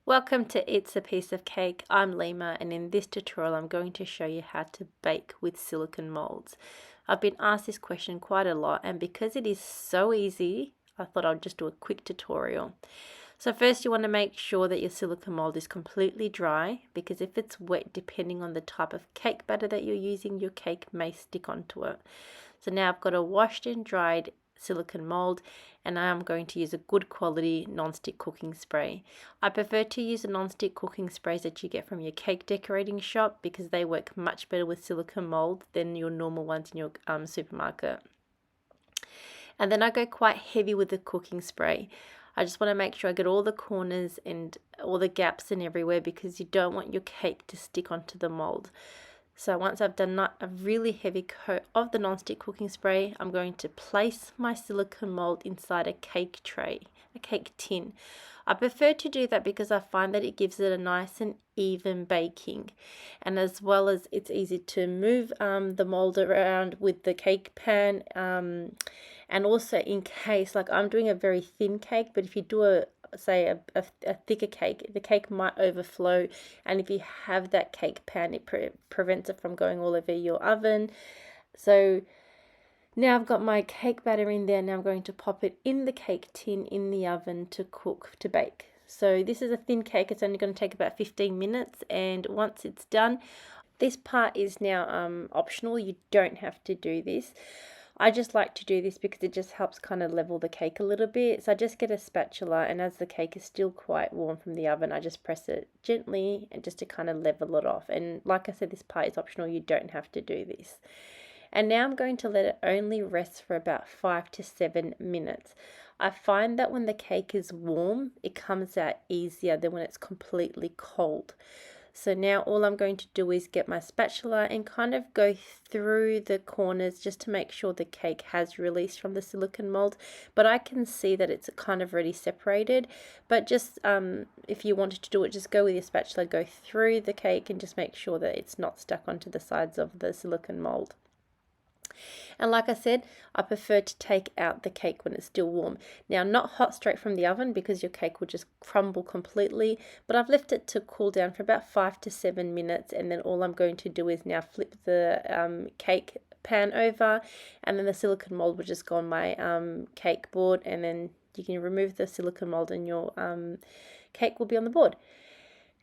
Welcome to It's a Piece of Cake. I'm Lima, and in this tutorial I'm going to show you how to bake with silicone molds. I've been asked this question quite a lot, and because it is so easy, I thought I'd just do a quick tutorial. So first you want to make sure that your silicone mold is completely dry, because if it's wet, depending on the type of cake batter that you're using, your cake may stick onto it. So now I've got a washed and dried silicone mold, and I am going to use a good quality non-stick cooking spray. I prefer to use the non-stick cooking sprays that you get from your cake decorating shop because they work much better with silicone mold than your normal ones in your supermarket. And then I go quite heavy with the cooking spray. I just want to make sure I get all the corners and all the gaps and everywhere, because you don't want your cake to stick onto the mold. So once I've done a really heavy coat of the non-stick cooking spray, I'm going to place my silicone mold inside a cake tray, a cake tin. I prefer to do that because I find that it gives it a nice and even baking, and as well as it's easy to move the mold around with the cake pan, and also in case, like I'm doing a very thin cake, but if you do a thicker cake, the cake might overflow, and if you have that cake pan, it prevents it from going all over your oven. So now I've got my cake batter in there. Now I'm going to pop it in the cake tin in the oven to bake. So this is a thin cake. It's only going to take about 15 minutes, and once it's done, this part is now optional. You don't have to do this. I just like to do this because it just helps kind of level the cake a little bit. So I just get a spatula, and as the cake is still quite warm from the oven, I just press it gently and just to kind of level it off. And like I said, this part is optional. You don't have to do this. And now I'm going to let it only rest for about 5 to 7 minutes. I find that when the cake is warm, it comes out easier than when it's completely cold. So now all I'm going to do is get my spatula and kind of go through the corners just to make sure the cake has released from the silicone mold. But I can see that it's kind of already separated. But just if you wanted to do it, just go with your spatula, go through the cake and just make sure that it's not stuck onto the sides of the silicone mold. And like I said, I prefer to take out the cake when it's still warm. Now, not hot straight from the oven because your cake will just crumble completely, but I've left it to cool down for about 5 to 7 minutes, and then all I'm going to do is now flip the cake pan over, and then the silicone mold will just go on my cake board, and then you can remove the silicone mold and your cake will be on the board.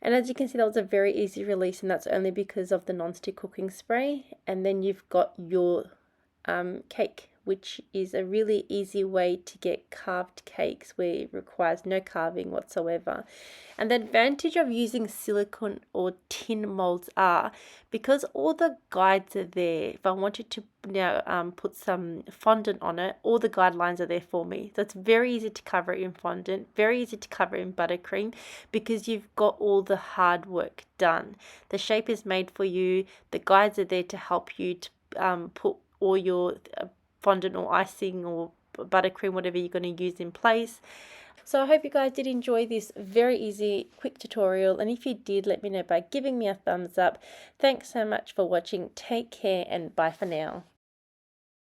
And as you can see, that was a very easy release, and that's only because of the non-stick cooking spray. And then you've got your cake, which is a really easy way to get carved cakes where it requires no carving whatsoever. And the advantage of using silicone or tin molds are, because all the guides are there. If I wanted to now put some fondant on it, all the guidelines are there for me. So it's very easy to cover it in fondant, very easy to cover it in buttercream, because you've got all the hard work done. The shape is made for you. The guides are there to help you to put all your fondant or icing or buttercream, whatever you're going to use, in place. So I hope you guys did enjoy this very easy quick tutorial, and if you did, let me know by giving me a thumbs up. Thanks so much for watching. Take care and bye for now.